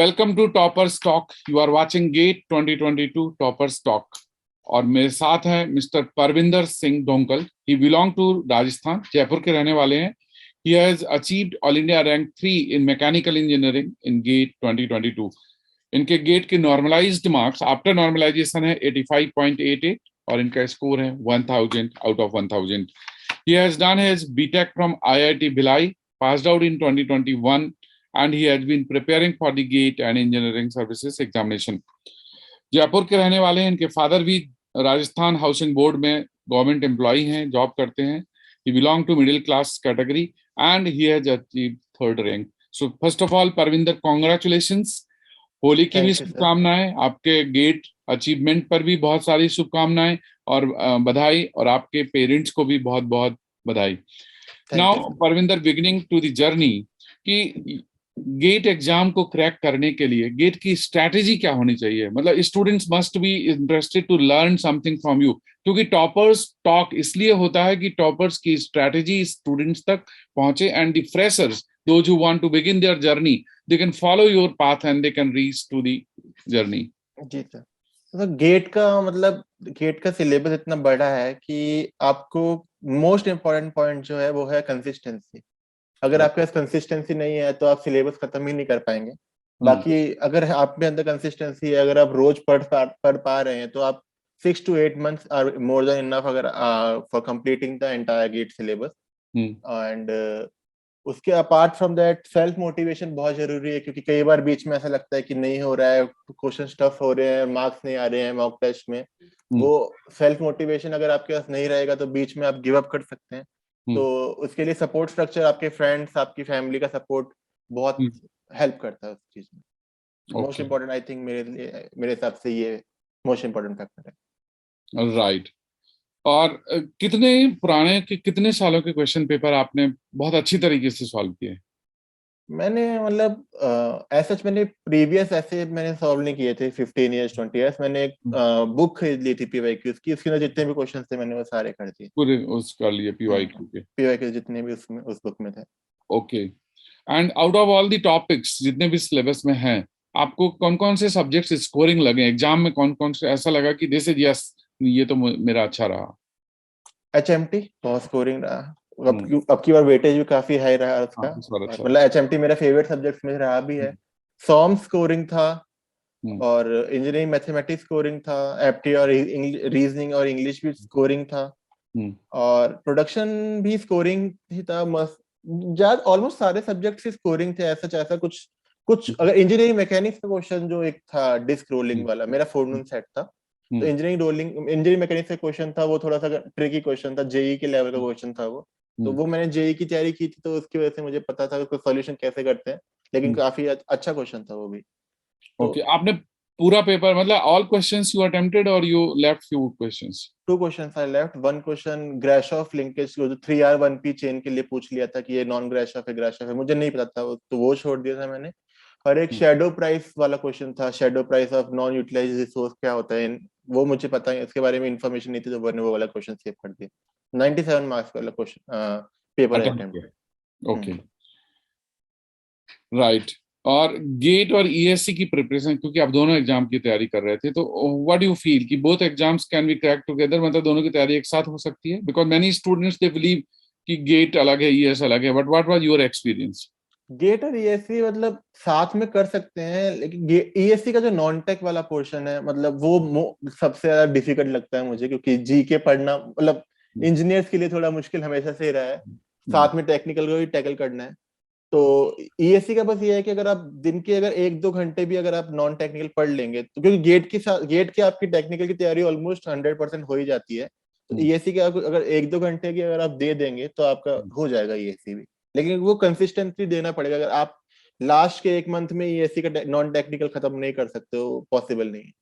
Welcome to toppers talk. You are watching GATE 2022 toppers talk और मेरे साथ हैं mister Parvinder Singh Donkal. He belong to Rajasthan, Jaipur के रहने वाले हैं। He has achieved all India rank 3 in mechanical engineering in GATE 2022। इनके गेट के नॉर्मलाइज्ड मार्क्स आफ्टर नॉर्मलाइजेशन है 85.88 और इनका स्कोर है 1000 out of 1000। He has done his BTech from IIT Bhilai, passed out in 2021, and he has been preparing for the GATE and Engineering Services examination. Jaipur के रहने वाले हैं। इनके फादर भी राजस्थान हाउसिंग बोर्ड में गवर्नमेंट एम्प्लॉई हैं, job करते हैं। He belong to middle class category and he has achieved third rank. So first of all, Parvinder, congratulations. Holi की भी शुभकामनाएं, आपके गेट अचीवमेंट पर भी बहुत सारी शुभकामनाएं और बधाई, और आपके पेरेंट्स को भी बहुत बहुत बधाई। Now Parvinder, beginning to the journey कि गेट एग्जाम को क्रैक करने के लिए गेट की स्ट्रैटेजी क्या होनी चाहिए। मतलब students must be interested to learn something from you, क्योंकि टॉपर्स टॉक इसलिए होता है कि टॉपर्स की स्ट्रैटेजी स्टूडेंट्स तक पहुंचे and the freshers, those who want to begin their journey, they can follow your path and they can reach to the journey. जी sir, तो गेट का सिलेबस इतना बड़ा है कि आपको मोस्ट इम्पोर्टेंट पॉइंट जो है वो है कंसिस्टेंसी। अगर आपके पास कंसिस्टेंसी नहीं है तो आप सिलेबस खत्म ही नहीं कर पाएंगे। बाकी अगर आप में अंदर कंसिस्टेंसी है, अगर आप रोज पढ़ पा रहे हैं तो आप 6 to 8 months are more than enough अगर for completing the entire GATE syllabus. And उसके apart from that self motivation बहुत जरूरी है, क्योंकि कई बार बीच में ऐसा लगता है कि नहीं हो रहा है, क्वेश्चन टफ हो रहे हैं, मार्क्स नहीं आ रहे हैं मॉक टेस्ट में। वो सेल्फ मोटिवेशन अगर आपके पास नहीं रहेगा तो बीच में आप गिव अप कर सकते हैं। तो उसके लिए सपोर्ट स्ट्रक्चर, आपके फ्रेंड्स, आपकी फैमिली का सपोर्ट बहुत हेल्प करता है उस चीज में। मोस्ट इम्पोर्टेंट आई थिंक मेरे हिसाब से ये मोस्ट इम्पोर्टेंट फैक्टर है। राइट। और कितने सालों के क्वेश्चन पेपर आपने बहुत अच्छी तरीके से सॉल्व किए? मैंने ऐसा मैंने प्रीवियस ऐसे मैंने सॉल्व नहीं किए थे 15 years 20 years। मैंने एक बुक खरीद ली थी पीवाईक्यूज की, उसके अंदर जितने भी क्वेश्चन थे मैंने वो सारे कर दिए पूरे। उस कर लिए पीवाईक्यू जितने भी उसमें उस बुक में थे। Okay. And out of all the topics जितने भी सिलेबस में हैं, आपको कौन कौन से सब्जेक्ट्स स्कोरिंग लगे एग्जाम में? कौन कौन से ऐसा लगा कि दिस इज यस, ये तो मेरा अच्छा रहा? HMT बहुत स्कोरिंग रहा। अब की बार वेटेज भी काफी हाई रहा उसका। मतलब HMT मेरा फेवरेट सब्जेक्ट में रहा भी है। सॉम स्कोरिंग था और इंजीनियरिंग मैथमेटिक्स स्कोरिंग था, एप्टी और रीजनिंग और इंग्लिश भी स्कोरिंग था, और प्रोडक्शन भी स्कोरिंग ही था। ज्यादा ऑलमोस्ट सारे सब्जेक्ट्स ही स्कोरिंग थे। ऐसा कुछ अगर इंजीनियरिंग मैकेनिक्स का क्वेश्चन जो एक था डिस्क रोलिंग वाला, मेरा फोरनून सेट था, तो इंजीनियरिंग मैकेनिक्स का क्वेश्चन था, वो थोड़ा सा ट्रिकी क्वेश्चन था, जेई के लेवल का क्वेश्चन था वो। तो वो मैंने जेई की तैयारी की थी, तो उसकी वजह से मुझे पता था उसका सॉल्यूशन कैसे करते हैं, लेकिन काफी अच्छा क्वेश्चन था वो भी। ओके, आपने पूरा पेपर, मतलब ऑल क्वेश्चंस यू अटेम्प्टेड और you left few questions? 2 questions I left. 1 question Grashof linkage जो 3R1P चेन के लिए पूछ लिया था कि ये नॉन ग्राशॉफ है ग्राशॉफ है, मुझे नहीं पता था, तो वो छोड़ दिया था मैंने। और एक शैडो प्राइस वाला क्वेश्चन था, shadow price of non utilised resource क्या होता है, वो मुझे पता है, इसके बारे में इंफॉर्मेशन नहीं थी, तो मैंने वो वाला क्वेश्चन सेव कर दिया। 97 मार्क्स वाला question paper attempt. Okay, right. और गेट और ईएससी की प्रिपरेशन, क्योंकि आप दोनों एग्जाम की तैयारी कर रहे थे, तो व्हाट डू यू फील कि both exams can be crack together? मतलब दोनों की तैयारी एक साथ हो सकती है? Because many students they believe कि गेट अलग है, ईएस अलग है, but what was your experience? GATE और ईएससी मतलब साथ में कर सकते हैं, लेकिन ईएससी का जो नॉन टेक वाला पोर्शन है, मतलब वो सबसे ज्यादा डिफिकल्ट लगता है मुझे, क्योंकि जीके पढ़ना मतलब इंजीनियर्स के लिए थोड़ा मुश्किल हमेशा से रहा है। साथ में टेक्निकल को भी टैकल करना है। तो ईएससी का बस ये है कि अगर आप दिन के अगर 1-2 घंटे भी अगर आप नॉन टेक्निकल पढ़ लेंगे, तो क्योंकि गेट की आपकी टेक्निकल की तैयारी ऑलमोस्ट 100% हो ही जाती है, तो ईएससी के अगर 1-2 घंटे की अगर आप दे देंगे तो आपका हो जाएगा ईएससी भी। लेकिन वो कंसिस्टेंसी देना पड़ेगा। अगर आप लास्ट के 1 मंथ में ईएससी का नॉन टेक्निकल खत्म नहीं कर सकते हो, पॉसिबल नहीं है।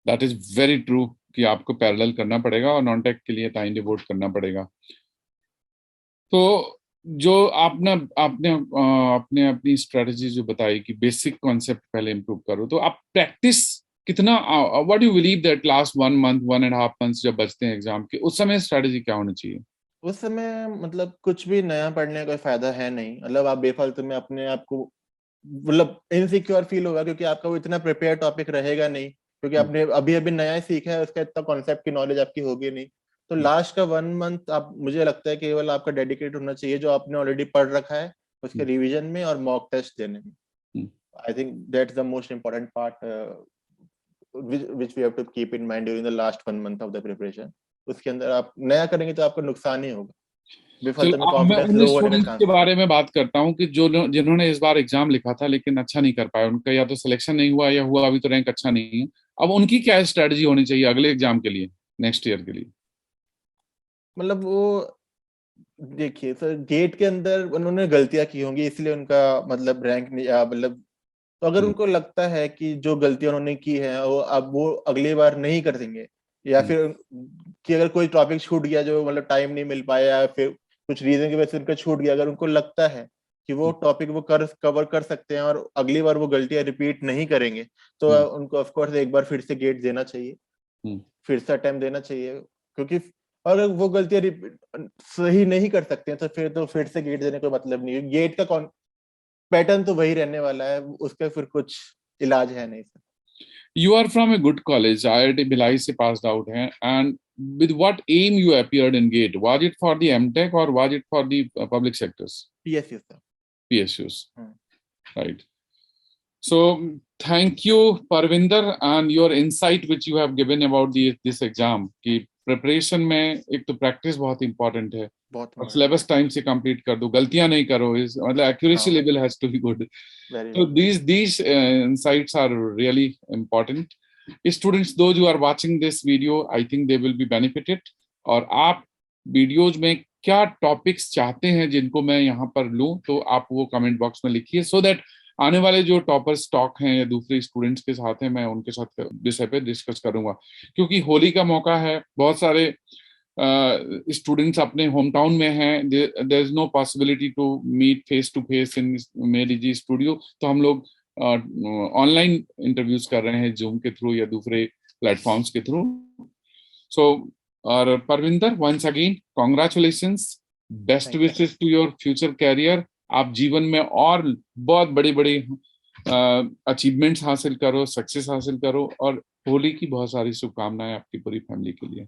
दैट इज वेरी ट्रू कि आपको पैरेलल करना पड़ेगा और नॉन टेक के लिए टाइम डिवोट करना पड़ेगा। तो जो आपने आपने आपने अपनी स्ट्रेटजी जो बताई कि बेसिक कॉन्सेप्ट पहले इंप्रूव करो, तो आप प्रैक्टिस कितना, what do you believe that last 1 month 1.5 months जब बचते हैं एग्जाम के, उस समय स्ट्रेटजी क्या होनी चाहिए? उस समय मतलब कुछ भी नया पढ़ने का कोई फायदा है नहीं, मतलब आप बेफालतू में अपने आप को मतलब इनसिक्योर फील होगा, क्योंकि आपका वो इतना प्रिपेयर टॉपिक रहेगा नहीं, क्योंकि आपने अभी अभी नया ही सीखा है, उसका इतना कॉन्सेप्ट की नॉलेज आपकी होगी नहीं। तो लास्ट का 1 मंथ आप, मुझे लगता है केवल आपका डेडिकेट होना चाहिए जो आपने ऑलरेडी पढ़ रखा है उसके रिवीजन में और मॉक टेस्ट देने में। I think that's the most important part which we have to keep in mind during the last 1 month of the preparation। उसके अंदर आप नया करेंगे तो आपको नुकसान ही होगा, चलो बेफालतू में अब मैं कॉन्फिडेंस उन लो होने का स्टूडेंट्स के चांस है। बारे में बात करता हूँ कि जो जिन्होंने इस बार एग्जाम लिखा था लेकिन अच्छा नहीं कर पाया, उनका या तो सिलेक्शन नहीं हुआ या हुआ अभी तो रैंक अच्छा नहीं है। अब उनकी क्या स्ट्रेटजी होनी चाहिए अगले एग्जाम के लिए, नेक्स्ट ईयर के लिए? मतलब वो देखिए सर, गेट के अंदर उन्होंने गलतियां की होंगी इसलिए उनका मतलब रैंक नहीं मतलब, तो अगर हम्म, उनको लगता है कि जो गलतियां उन्होंने की है वो अब वो अगली बार नहीं कर देंगे, या हम्म, फिर कि अगर कोई टॉपिक छूट गया जो मतलब टाइम नहीं मिल पाया या फिर कुछ रीजन की वजह से उनका छूट गया, अगर उनको लगता है कि वो टॉपिक वो कवर कर सकते हैं और अगली बार वो गलतियां रिपीट नहीं करेंगे, तो हम्म, उनको ऑफ कोर्स एक बार फिर से गेट देना चाहिए, हम्म। फिर से अटेम्प्ट देना चाहिए। क्योंकि और अगर वो गलतियां सही नहीं कर सकते हैं तो फिर से गेट देने का मतलब नहीं है। गेट का पैटर्न तो वही रहने वाला है, उसका फिर कुछ इलाज है नहीं sir. You are from a good college, IIT Bhilai से passed out हैं, and with what aim you appeared in GATE? Was it for the MTech or was it for the public sectors, PSU sir. PSUs? Right. So thank you, Parvinder, and your insight which you have given about this exam कि preparation में एक तो practice बहुत important है बहुत और important है। Syllabus time से कंप्लीट कर दो, गलतियां नहीं करो, इस मतलब एक्यूरेसी हाँ, level has to be good. Very So very. these insights are really important. Students, those who are watching this video, I think they will be benefited. और आप वीडियोज में क्या टॉपिक्स चाहते हैं जिनको मैं यहाँ पर लूं, तो आप वो कमेंट बॉक्स में लिखिए, सो दैट आने वाले जो टॉपर स्टॉक हैं या दूसरे स्टूडेंट्स के साथ हैं, मैं उनके साथ विषय पे डिस्कस करूंगा। क्योंकि होली का मौका है, बहुत सारे स्टूडेंट्स अपने होम टाउन में हैं, there is no possibility to meet face to face in मेरी जी स्टूडियो, तो हम लोग ऑनलाइन इंटरव्यूज कर रहे हैं जूम के थ्रू या दूसरे प्लेटफॉर्म्स के थ्रू। सो और Parvinder, once again congratulations, best thank you sir. Wishes to your future career. आप जीवन में और बहुत बड़ी बड़ी अचीवमेंट्स हासिल करो, सक्सेस हासिल करो, और होली की बहुत सारी शुभकामनाएं आपकी पूरी फैमिली के लिए।